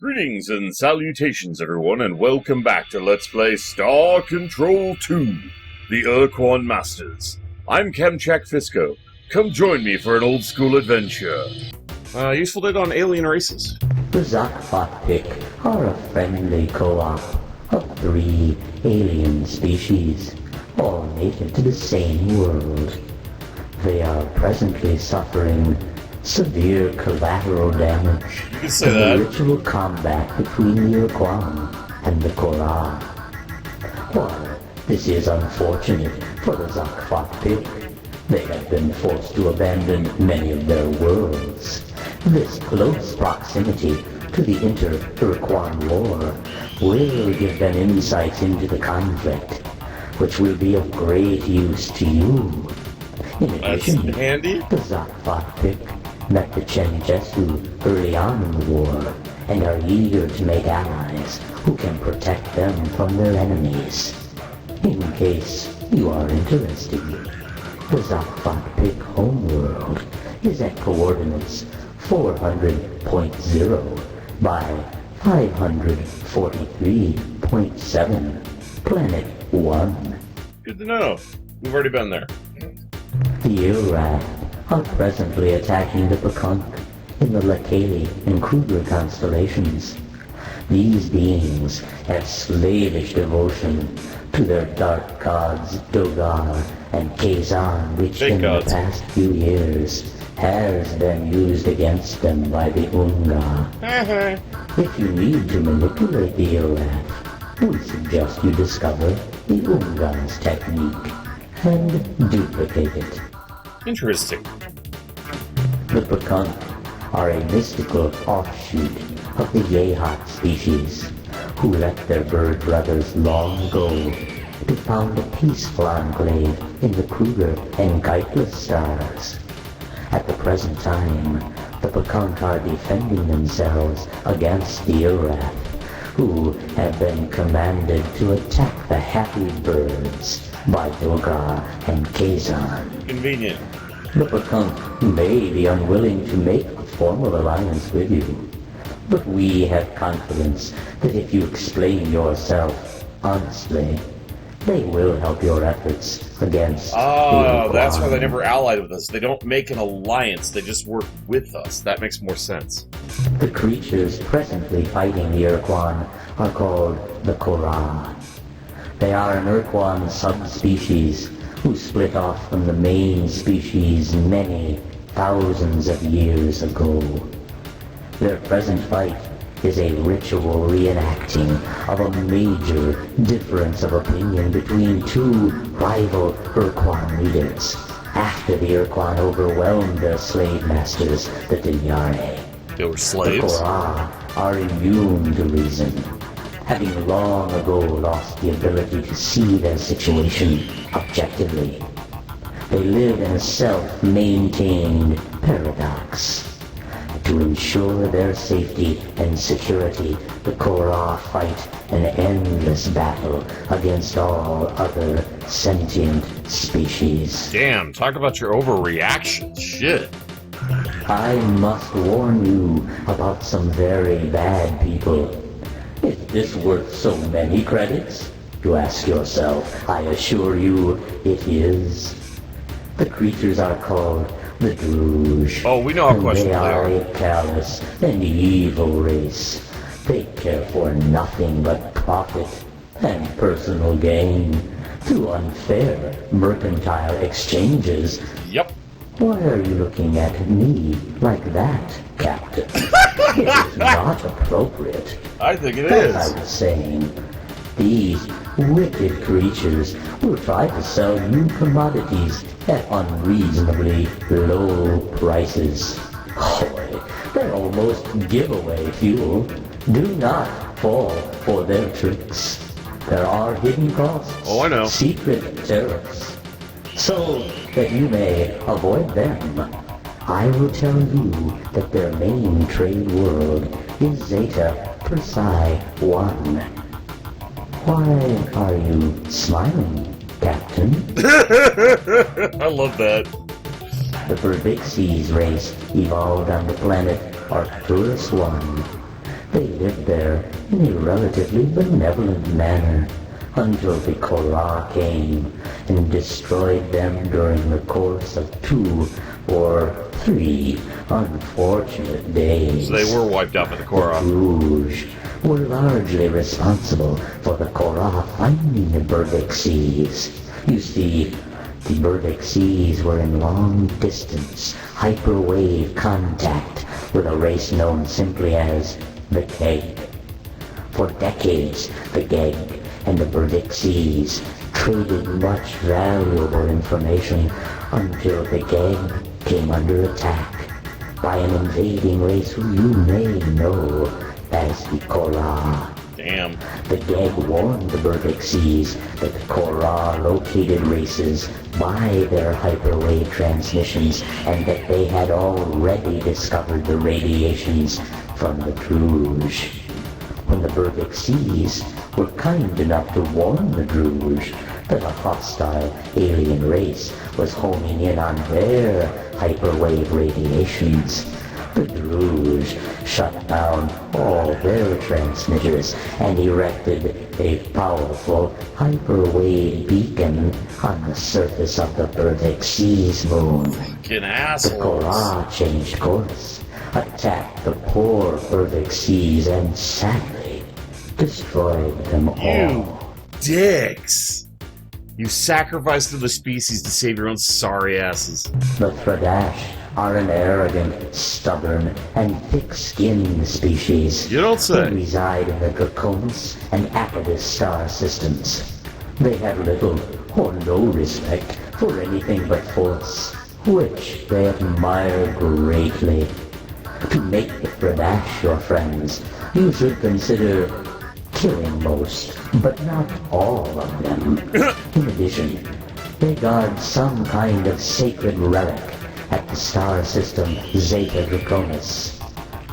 Greetings and salutations, everyone, and welcome back to Let's Play StarCon2, the Urquan Masters. I'm Chemcheck Fisco. Come join me for an old-school adventure. Useful data on alien races. The Zakpotpik are a friendly co-op of 3 alien species, all native to the same world. They are presently suffering severe collateral damage You can say from that. the ritual combat between the Urquan and the Korra. While this is unfortunate for the Zakpotpik, they have been forced to abandon many of their worlds. This close proximity to the inter-Urquan war will give them insights into the conflict, which will be of great use to you. In That's addition, handy. the Zakpotpik met the Chenjesu early on in the war and are eager to make allies who can protect them from their enemies. In case you are interested, the Zakpotpik homeworld is at coordinates 400.0 by 543.7, Planet 1. Good to know. We've already been there. The Iraq are presently attacking the Pekunk in the Lakali and Kruger constellations. These beings have slavish devotion to their dark gods Dogar and Kazan, which Fake in gods. the past few years has been used against them by the Unga. If you need to manipulate the Iraq, we suggest you discover the Unga's technique and duplicate it. Interesting. The Pekunk are a mystical offshoot of the Yehat species, who left their bird brothers long ago to found a peaceful enclave in the Kruger and Gaitless stars. At the present time, the Pekunk are defending themselves against the Iraq, who have been commanded to attack the happy birds by Dogar and Kazan. Convenient. The Pekunk may be unwilling to make a formal alliance with you, but we have confidence that if you explain yourself honestly, they will help your efforts against the That's why they Urquan. never allied with us. They don't make an alliance, they just work with us. That makes more sense. The creatures presently fighting the Urquan are called the Korra. They are an Urquan subspecies who split off from the main species many thousands of years ago. Their present fight is a ritual reenacting of a major difference of opinion between 2 rival Urquan leaders after the Urquan overwhelmed their slave masters, the Dinyare. They were The slaves? Korra are immune to reason, having long ago lost the ability to see their situation objectively. They live in a self-maintained paradox. To ensure their safety and security, the Korra fight an endless battle against all other sentient species. Damn, talk about your overreaction. Shit. I must warn you about some very bad people. Is this worth so many credits? You ask yourself. I assure you, it is. The creatures are called the Druge. Oh, we know how and questionable they they are are. a callous and evil race. They care for nothing but profit and personal gain through unfair mercantile exchanges. Yep. Why are you looking at me like that, Captain? It is not appropriate. I think it As is. I was saying, these wicked creatures will try to sell you commodities at unreasonably low prices. Boy, they're almost giveaway fuel. Do not fall for their tricks. There are hidden costs. Oh, I know. Secret tariffs. So that you may avoid them, I will tell you that their main trade world is Zeta Persei 1. Why are you smiling, Captain? I love that. The Verbixies race evolved on the planet Arcturus 1. They lived there in a relatively benevolent manner until the Korra came and destroyed them during the course of 2 or 3 unfortunate days. So they were wiped out by the Korra. The Rouge were largely responsible for the Korra finding the Burdick Seas. You see, the Burdick Seas were in long-distance, hyperwave contact with a race known simply as the Keg. For decades, the Keg and the Burdick Seas traded much valuable information until the Keg came under attack by an invading race who you may know as the Korra. Damn. The Keg warned the Burdick Seas that the Korra located races by their hyperwave transmissions and that they had already discovered the radiations from the Rouge. When the Burdick Seas were kind enough to warn the Rouge that a hostile alien race was homing in on their hyperwave radiations, the Rouge shut down all their transmitters and erected a powerful hyperwave beacon on the surface of the Burdick Seas moon. Fucking The assholes. Korra changed course, attacked the poor Burdick Seas, and sadly destroyed them You all. dicks. You sacrificed to the species to save your own sorry asses. The Fradash are an arrogant, stubborn, and thick-skinned species You don't who say. reside in the Draconis and Apodus star systems. They have little or no respect for anything but force, which they admire greatly. To make the Fradash your friends, you should consider killing most, but not all of them. In addition, they guard some kind of sacred relic at the star system Zeta Draconis,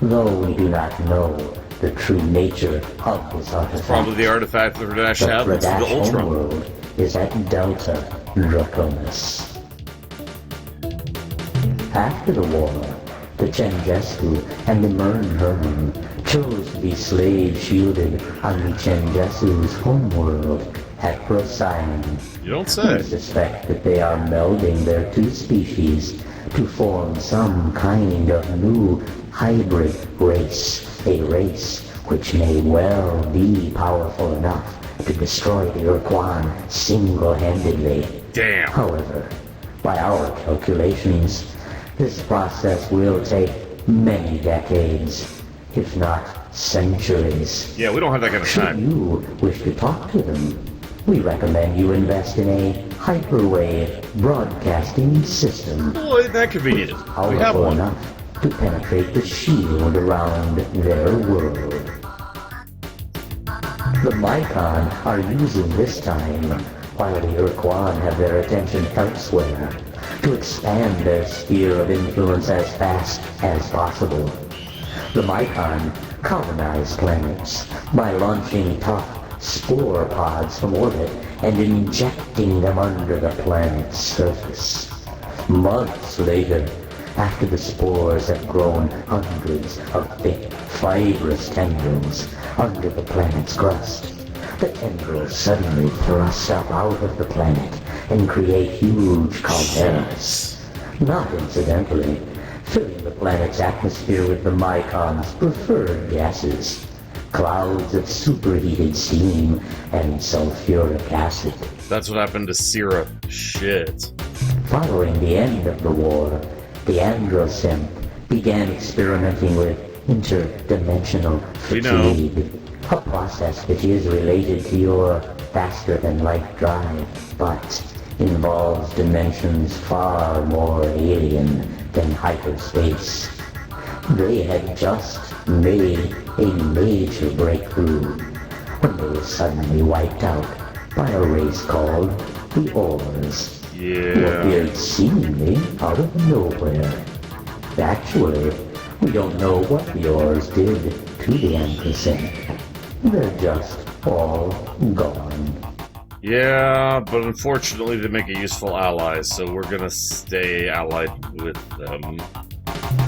though we do not know the true nature of this artifact. Probably the artifact the Radash The had. That's the Fradash Ultron. homeworld is at Delta Draconis. After the war, the Chenjesu and the Mern chose to be slave-shielded on the Chenjesu's homeworld at Procyon. You don't We say. suspect that they are melding their two species to form some kind of new hybrid race, a race which may well be powerful enough to destroy the Urquan single-handedly. Damn. However, by our calculations, this process will take many decades, if not centuries. Yeah, we don't have that kind of Should time. you wish to talk to them, we recommend you invest in a hyperwave broadcasting system Well, isn't that convenient? We have powerful one. enough to penetrate the shield around their world. The Mycon are using this time, while the Urquan have their attention elsewhere, to expand their sphere of influence as fast as possible. The Mycon colonize planets by launching tough spore pods from orbit and injecting them under the planet's surface. Months later, after the spores have grown hundreds of thick, fibrous tendrils under the planet's crust, the tendrils suddenly thrust up out of the planet and create huge calderas. Not incidentally, filling the planet's atmosphere with the Mycon's preferred gases, clouds of superheated steam and sulfuric acid. That's what happened to Syrah. Shit. Following the end of the war, the Androsynth began experimenting with interdimensional We know. fatigue, a process which is related to your faster-than-light drive, but involves dimensions far more alien than hyperspace. They had just made a major breakthrough when they were suddenly wiped out by a race called the Ors, who Yeah. appeared seemingly out of nowhere. Actually, we don't know what the Ors did to the Androsynth. They're just all gone. Yeah, but unfortunately they make a useful ally, so we're gonna stay allied with them.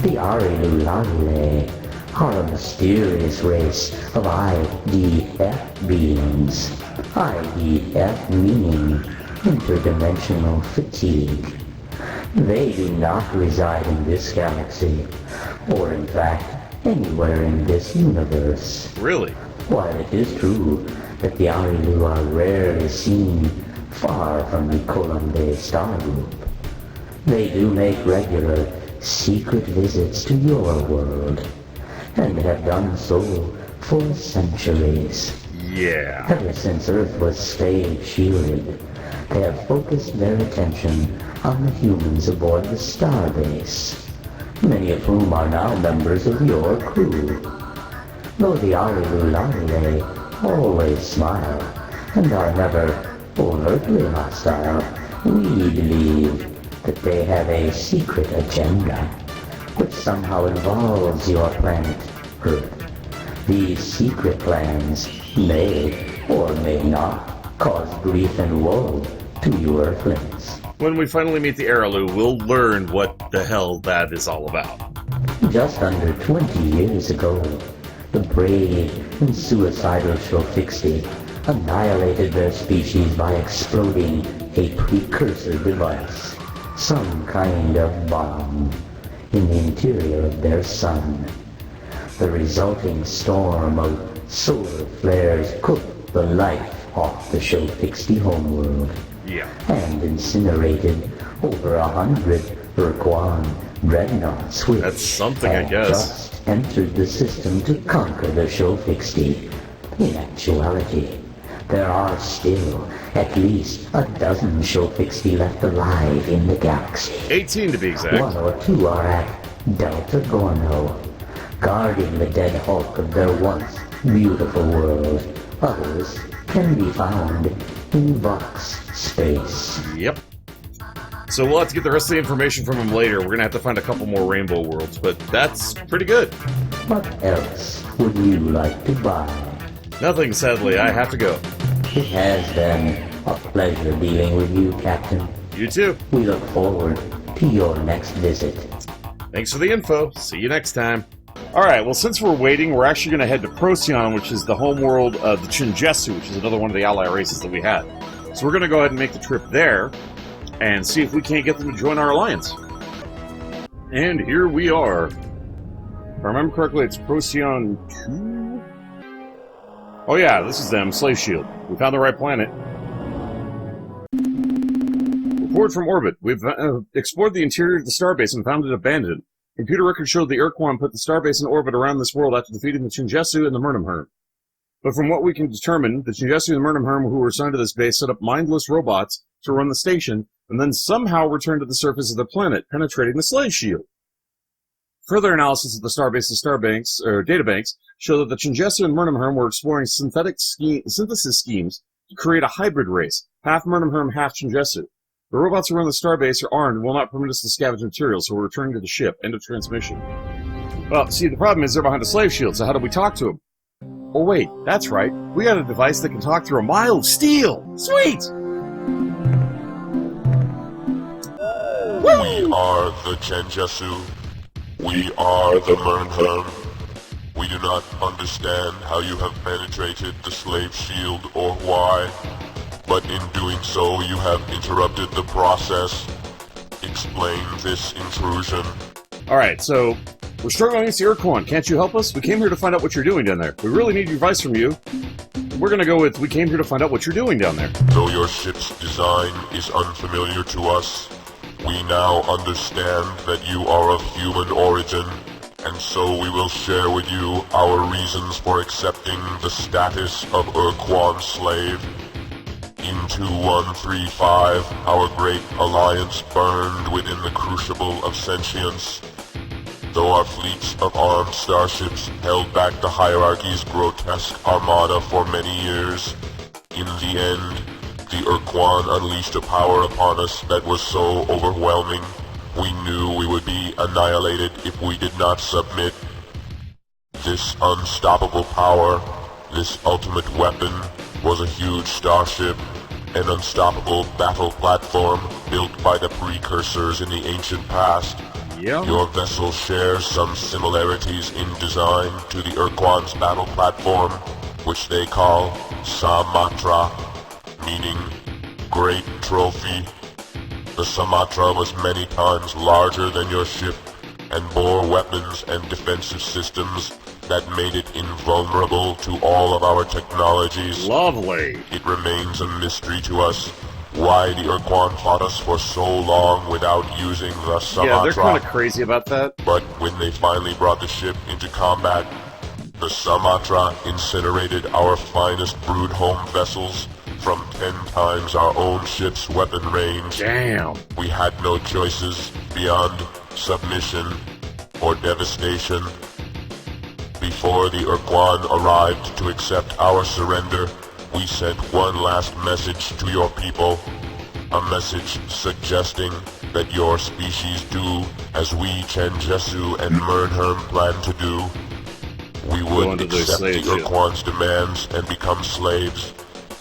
The Arilulale are a mysterious race of IDF beings. IDF meaning interdimensional fatigue. They do not reside in this galaxy, or in fact, anywhere in this universe. Really? While it is true that the Arilu are rarely seen far from the Columbae star group, they do make regular, secret visits to your world, and have done so for centuries. Yeah. Ever since Earth was slave-shielded, they have focused their attention on the humans aboard the starbase, many of whom are now members of your crew. Though the Arilu always smile and are never overtly hostile, we believe that they have a secret agenda, which somehow involves your planet, Earth. These secret plans may, or may not, cause grief and woe to you Earthlings. When we finally meet the Arilu, we'll learn what the hell that is all about. Just under 20 years ago, the brave and suicidal Shofixi annihilated their species by exploding a precursor device, some kind of bomb, in the interior of their sun. The resulting storm of solar flares cooked the life off the Shofixi homeworld. Yeah. And incinerated over 100 Urquan dreadnoughts which That's something, I had guess. just entered the system to conquer the Shofixi. In actuality, there are still at least a dozen Shofixi left alive in the galaxy. 18 to be exact. One or two are at Delta Gorno, guarding the dead hulk of their once beautiful world. Others can be found in Vox space. Yep. So we'll have to get the rest of the information from him later. We're going to have to find a couple more rainbow worlds, but that's pretty good. What else would you like to buy? Nothing, sadly. I have to go. It has been a pleasure dealing with you, Captain. You too. We look forward to your next visit. Thanks for the info. See you next time. Alright, well, since we're waiting, we're actually going to head to Procyon, which is the homeworld of the Chenjesu, which is another one of the ally races that we had. So we're going to go ahead and make the trip there and see if we can't get them to join our alliance. And here we are. If I remember correctly, it's Procyon 2? Oh yeah, this is them, Slave Shield. We found the right planet. Report from orbit. We've explored the interior of the starbase and found it abandoned. Computer records showed the Urquan put the starbase in orbit around this world after defeating the Chenjesu and the Murnimherm. But from what we can determine, the Chenjesu and the Murnimherm who were assigned to this base set up mindless robots to run the station, and then somehow returned to the surface of the planet, penetrating the slave shield. Further analysis of the starbase's databanks show that the Chenjesu and Murnimherm were exploring synthesis schemes to create a hybrid race, half Murnimherm, half Chenjesu. The robots who run the starbase are armed and will not permit us to scavenge materials, so we're returning to the ship. End of transmission. Well, see, the problem is they're behind a slave shield, so how do we talk to them? Oh wait, that's right. We got a device that can talk through a mile of steel! Sweet! We are the Chenjesu. We are the Murnimherm. We do not understand how you have penetrated the slave shield or why, but in doing so you have interrupted the process. Explain this intrusion. Alright, so we're struggling against the Urquan. Can't you help us? We came here to find out what you're doing down there. We really need advice from you. We're gonna go with, we came here to find out what you're doing down there. Though your ship's design is unfamiliar to us, we now understand that you are of human origin, and so we will share with you our reasons for accepting the status of Urquan slave. In 2135, our great alliance burned within the crucible of sentience. Though our fleets of armed starships held back the hierarchy's grotesque armada for many years, in the end, the Urquan unleashed a power upon us that was so overwhelming, we knew we would be annihilated if we did not submit. This unstoppable power, this ultimate weapon, was a huge starship, an unstoppable battle platform built by the precursors in the ancient past. Yep. Your vessel shares some similarities in design to the Urquan's battle platform, which they call Samatra, meaning Great Trophy. The Samatra was many times larger than your ship and bore weapons and defensive systems that made it invulnerable to all of our technologies. Lovely. It remains a mystery to us why the Urquan fought us for so long without using the Samatra. Yeah, they're kind of crazy about that. But when they finally brought the ship into combat, the Samatra incinerated our finest brood home vessels from 10 times our own ship's weapon range. Damn. We had no choices beyond submission or devastation. Before the Urquan arrived to accept our surrender, we sent one last message to your people. A message suggesting that your species do as we Chenjesu and Mernherm plan to do. We would accept the Urquan's demands and become slaves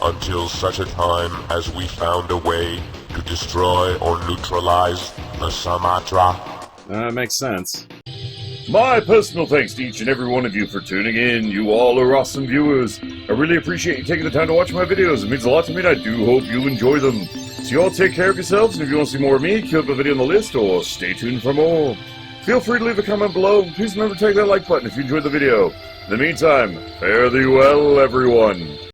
until such a time as we found a way to destroy or neutralize the Samatra. Makes sense. My personal thanks to each and every one of you for tuning in. You all are awesome viewers. I really appreciate you taking the time to watch my videos. It means a lot to me and I do hope you enjoy them. So you all take care of yourselves, and if you want to see more of me, keep a video on the list or stay tuned for more. Feel free to leave a comment below. Please remember to take that like button if you enjoyed the video. In the meantime, fare thee well, everyone.